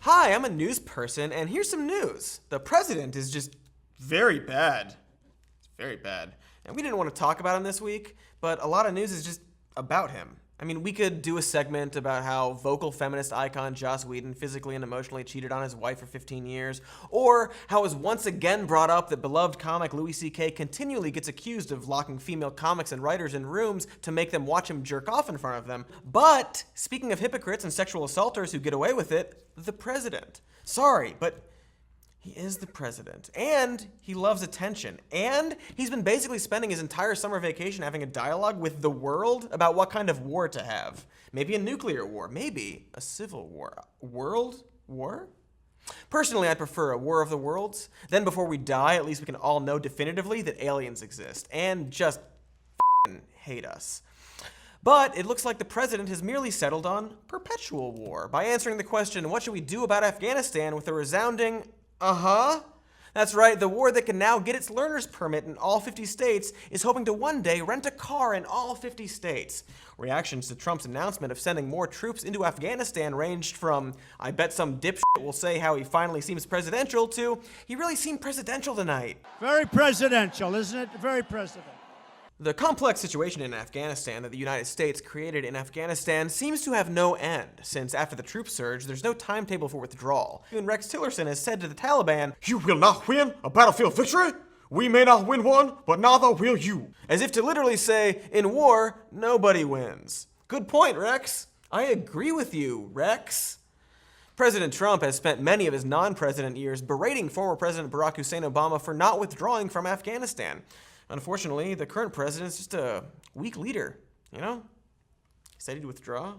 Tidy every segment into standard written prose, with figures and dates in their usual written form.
Hi, I'm a news person, and here's some news. The president is just very bad. It's very bad. And we didn't want to talk about him this week, but a lot of news is just about him. I mean, we could do a segment about how vocal feminist icon Joss Whedon physically and emotionally cheated on his wife for 15 years, or how it was once again brought up that beloved comic Louis C.K. continually gets accused of locking female comics and writers in rooms to make them watch him jerk off in front of them. But, speaking of hypocrites and sexual assaulters who get away with it, the president. Sorry, but he is the president, and he loves attention, and he's been basically spending his entire summer vacation having a dialogue with the world about what kind of war to have. Maybe a nuclear war, maybe a civil war. World war? Personally, I'd prefer a war of the worlds. Then before we die, at least we can all know definitively that aliens exist, and just f***ing hate us. But it looks like the president has merely settled on perpetual war by answering the question, what should we do about Afghanistan, with a resounding, That's right, the war that can now get its learner's permit in all 50 states is hoping to one day rent a car in all 50 states. Reactions to Trump's announcement of sending more troops into Afghanistan ranged from, I bet some dipshit will say how he finally seems presidential, to, he really seemed presidential tonight. Very presidential, isn't it? Very presidential. The complex situation in Afghanistan that the United States created in Afghanistan seems to have no end, since after the troop surge, there's no timetable for withdrawal. Even Rex Tillerson has said to the Taliban, "You will not win a battlefield victory? We may not win one, but neither will you." As if to literally say, in war, nobody wins. Good point, Rex. I agree with you, Rex. President Trump has spent many of his non-president years berating former President Barack Hussein Obama for not withdrawing from Afghanistan. Unfortunately, the current president's just a weak leader, you know? He said he'd withdraw.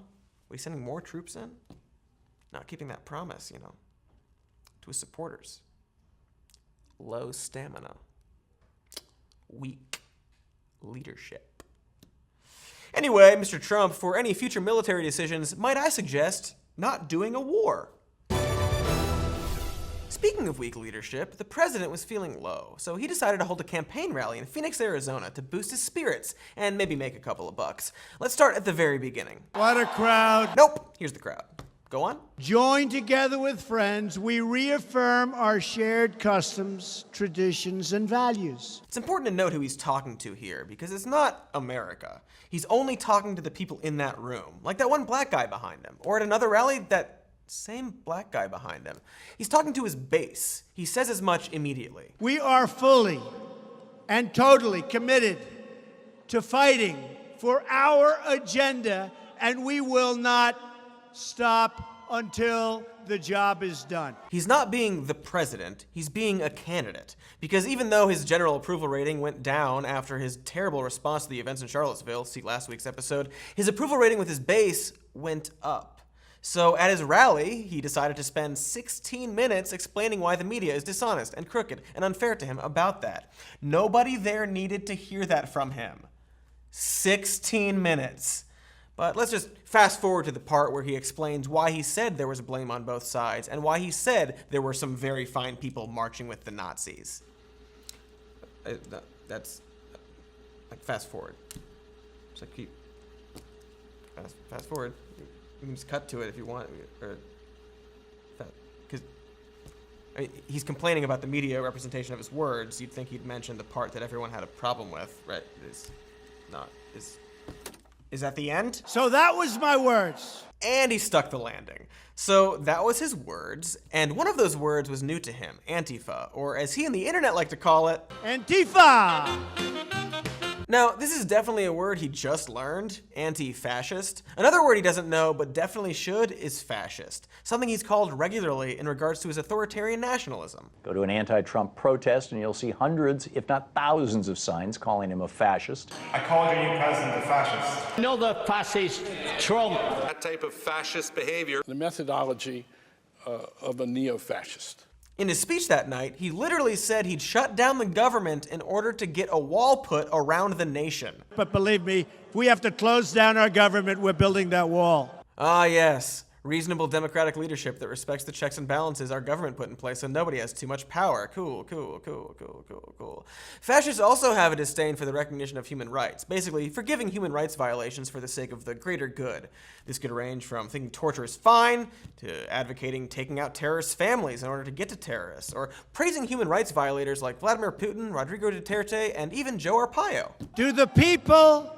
But he's sending more troops in? Not keeping that promise, you know, to his supporters. Low stamina. Weak leadership. Anyway, Mr. Trump, for any future military decisions, might I suggest not doing a war? Speaking of weak leadership, the president was feeling low, so he decided to hold a campaign rally in Phoenix, Arizona to boost his spirits and maybe make a couple of bucks. Let's start at the very beginning. What a crowd. Nope, here's the crowd. Go on. Joined together with friends, we reaffirm our shared customs, traditions, and values. It's important to note who he's talking to here, because it's not America. He's only talking to the people in that room, like that one black guy behind him, or at another rally, that same black guy behind him. He's talking to his base. He says as much immediately. We are fully and totally committed to fighting for our agenda, and we will not stop until the job is done. He's not being the president, he's being a candidate. Because even though his general approval rating went down after his terrible response to the events in Charlottesville, see last week's episode, his approval rating with his base went up. So at his rally, he decided to spend 16 minutes explaining why the media is dishonest and crooked and unfair to him about that. Nobody there needed to hear that from him. 16 minutes. But let's just fast forward to the part where he explains why he said there was blame on both sides and why he said there were some very fine people marching with the Nazis. That's like fast forward. So keep fast forward. You can just cut to it if you want, or because I mean, he's complaining about the media representation of his words. You'd think he'd mention the part that everyone had a problem with, right? Is that the end? So that was my words. And he stuck the landing. So that was his words, and one of those words was new to him, Antifa, or as he and the internet like to call it, Antifa! Now, this is definitely a word he just learned, anti-fascist. Another word he doesn't know, but definitely should, is fascist, something he's called regularly in regards to his authoritarian nationalism. Go to an anti-Trump protest and you'll see hundreds, if not thousands of signs calling him a fascist. I called your new president a fascist. Another fascist Trump. That type of fascist behavior. The methodology of a neo-fascist. In his speech that night, he literally said he'd shut down the government in order to get a wall put around the nation. But believe me, if we have to close down our government, we're building that wall. Ah, yes. Reasonable democratic leadership that respects the checks and balances our government put in place so nobody has too much power. Cool, cool, cool, cool, cool, cool. Fascists also have a disdain for the recognition of human rights, basically forgiving human rights violations for the sake of the greater good. This could range from thinking torture is fine, to advocating taking out terrorists' families in order to get to terrorists, or praising human rights violators like Vladimir Putin, Rodrigo Duterte, and even Joe Arpaio. Do the people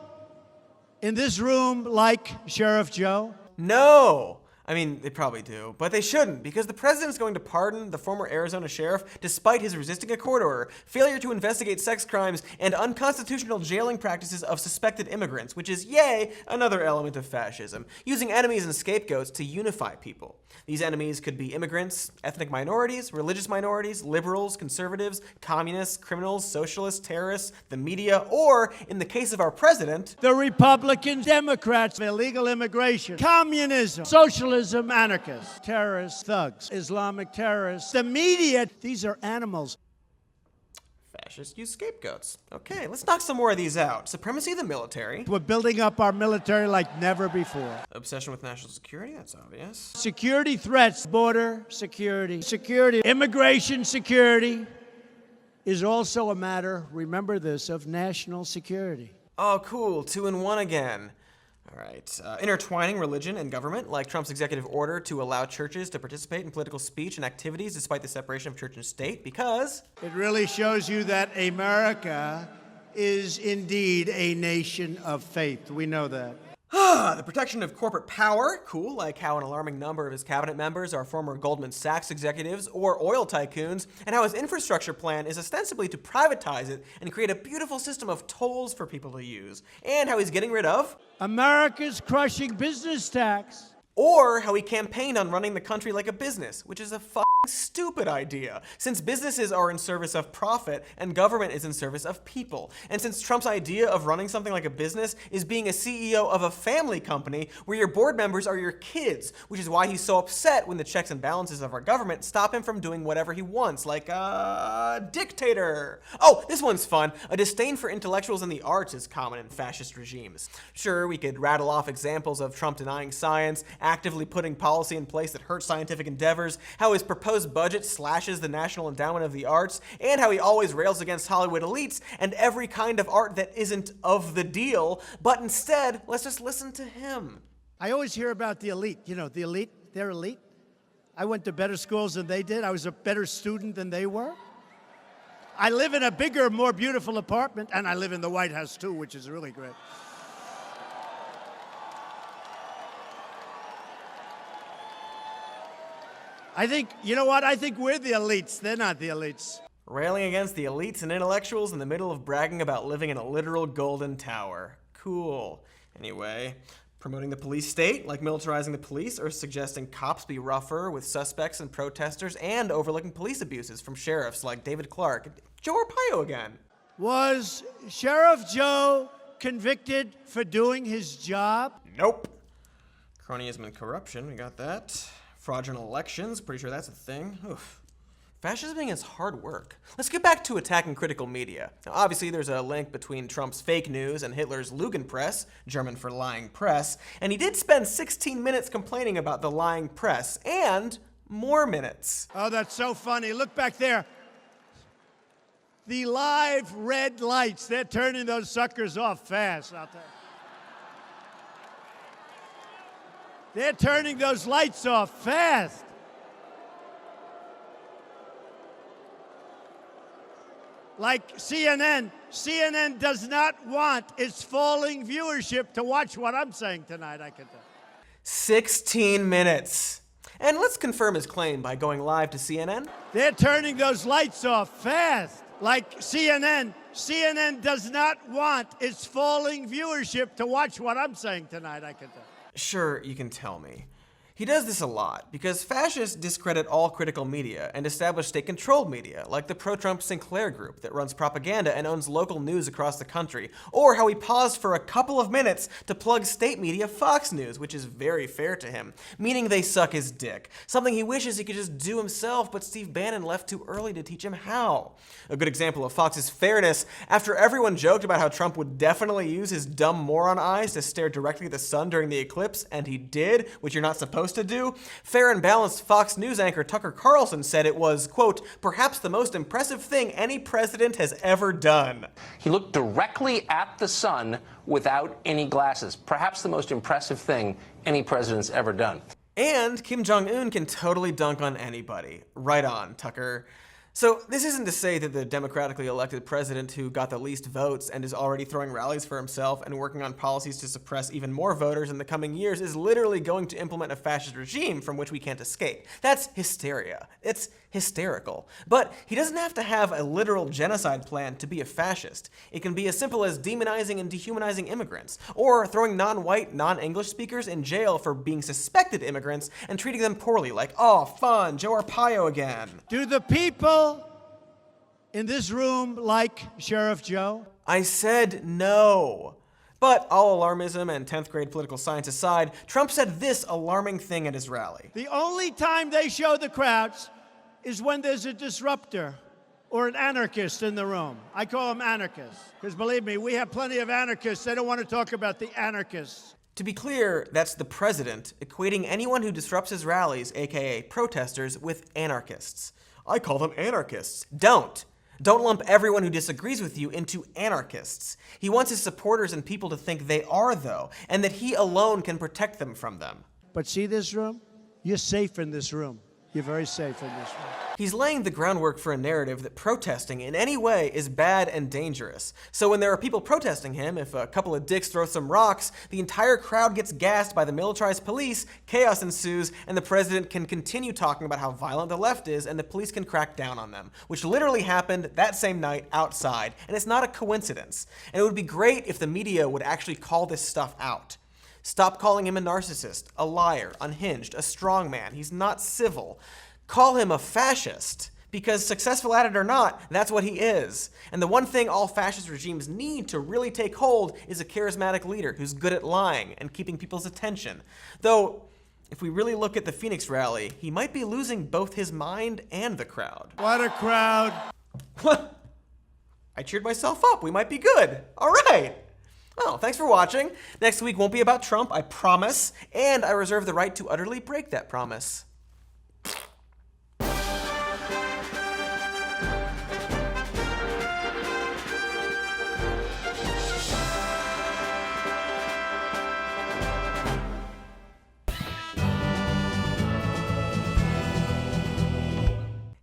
in this room like Sheriff Joe? No! I mean, they probably do, but they shouldn't, because the president's going to pardon the former Arizona sheriff despite his resisting a court order, failure to investigate sex crimes, and unconstitutional jailing practices of suspected immigrants, which is, yay, another element of fascism, using enemies and scapegoats to unify people. These enemies could be immigrants, ethnic minorities, religious minorities, liberals, conservatives, communists, criminals, socialists, terrorists, the media, or, in the case of our president, The Republicans, Democrats, illegal immigration, communism, socialism, anarchists, terrorists, thugs, Islamic terrorists, the media. These are animals. fascists use scapegoats. Okay, let's knock some more of these out. Supremacy of the military. We're building up our military like never before. Obsession with national security, that's obvious. Security threats, border security, immigration security is also a matter, remember this, of national security. Oh, cool. 2 in 1 again. All right. Intertwining religion and government, like Trump's executive order to allow churches to participate in political speech and activities despite the separation of church and state, because It really shows you that America is indeed a nation of faith. We know that. the protection of corporate power, cool, like how an alarming number of his cabinet members are former Goldman Sachs executives or oil tycoons, and how his infrastructure plan is ostensibly to privatize it and create a beautiful system of tolls for people to use, and how he's getting rid of, America's crushing business tax. or how he campaigned on running the country like a business, which is a stupid idea, since businesses are in service of profit and government is in service of people. And since Trump's idea of running something like a business is being a CEO of a family company where your board members are your kids, which is why he's so upset when the checks and balances of our government stop him from doing whatever he wants, like a dictator. Oh, this one's fun. A disdain for intellectuals and the arts is common in fascist regimes. Sure, we could rattle off examples of Trump denying science, actively putting policy in place that hurts scientific endeavors, how his proposed budget slashes the National Endowment of the Arts, and how he always rails against Hollywood elites and every kind of art that isn't of the deal, but instead, let's just listen to him. I always hear about the elite. You know, the elite, they're elite. I went to better schools than they did. I was a better student than they were. I live in a bigger, more beautiful apartment, and I live in the White House too, which is really great. I think, you know what? I think we're the elites. They're not the elites. Railing against the elites and intellectuals in the middle of bragging about living in a literal golden tower. Cool. Anyway, promoting the police state, like militarizing the police, or suggesting cops be rougher with suspects and protesters, and overlooking police abuses from sheriffs like David Clark. Joe Arpaio again. Was Sheriff Joe convicted for doing his job? Nope. Cronyism and corruption, we got that. Fraudulent elections, pretty sure that's a thing. Oof. Fascism is hard work. Let's get back to attacking critical media. Now, obviously, there's a link between Trump's fake news and Hitler's Lügenpresse, German for lying press, and he did spend 16 minutes complaining about the lying press, and more minutes. Oh, that's so funny. Look back there. The live red lights, they're turning those suckers off fast, I'll tell you. They're turning those lights off fast. Like CNN. CNN does not want its falling viewership to watch what I'm saying tonight, I can tell. 16 minutes. And let's confirm his claim by going live to CNN. They're turning those lights off fast. Like CNN. CNN does not want its falling viewership to watch what I'm saying tonight, I can tell. Sure, you can tell me. He does this a lot because fascists discredit all critical media and establish state-controlled media, like the pro-Trump Sinclair group that runs propaganda and owns local news across the country, or how he paused for a couple of minutes to plug state media Fox News, which is very fair to him, meaning they suck his dick, something he wishes he could just do himself, but Steve Bannon left too early to teach him how. A good example of Fox's fairness, after everyone joked about how Trump would definitely use his dumb moron eyes to stare directly at the sun during the eclipse, and he did, which you're not supposed supposed to do? Fair and balanced Fox News anchor Tucker Carlson said it was, quote, perhaps the most impressive thing any president has ever done. He looked directly at the sun without any glasses. Perhaps the most impressive thing any president's ever done. And Kim Jong-un can totally dunk on anybody. Right on, Tucker. So this isn't to say that the democratically elected president who got the least votes and is already throwing rallies for himself and working on policies to suppress even more voters in the coming years is literally going to implement a fascist regime from which we can't escape. That's hysteria. It's hysterical. But he doesn't have to have a literal genocide plan to be a fascist. It can be as simple as demonizing and dehumanizing immigrants, or throwing non-white, non-English speakers in jail for being suspected immigrants and treating them poorly, like, oh, fun, Joe Arpaio again. Do the people in this room like Sheriff Joe? I said no. But all alarmism and 10th grade political science aside, Trump said this alarming thing at his rally. The only time they show the crowds is when there's a disruptor or an anarchist in the room. I call them anarchists, because believe me, we have plenty of anarchists. They don't want to talk about the anarchists. To be clear, that's the president equating anyone who disrupts his rallies, aka protesters, with anarchists. I call them anarchists. Don't lump everyone who disagrees with you into anarchists. He wants his supporters and people to think they are, though, and that he alone can protect them from them. But see this room? You're safe in this room. You're very safe in this room. He's laying the groundwork for a narrative that protesting in any way is bad and dangerous. So when there are people protesting him, if a couple of dicks throw some rocks, the entire crowd gets gassed by the militarized police, chaos ensues, and the president can continue talking about how violent the left is and the police can crack down on them, which literally happened that same night outside, and it's not a coincidence. And it would be great if the media would actually call this stuff out. Stop calling him a narcissist, a liar, unhinged, a strongman. He's not civil. Call him a fascist, because successful at it or not, that's what he is. And the one thing all fascist regimes need to really take hold is a charismatic leader who's good at lying and keeping people's attention. Though, if we really look at the Phoenix rally, he might be losing both his mind and the crowd. What a crowd. I cheered myself up. We might be good. All right. Well, thanks for watching. Next week won't be about Trump, I promise, and I reserve the right to utterly break that promise.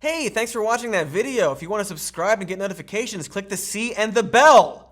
Hey, thanks for watching that video. If you want to subscribe and get notifications, click the C and the bell.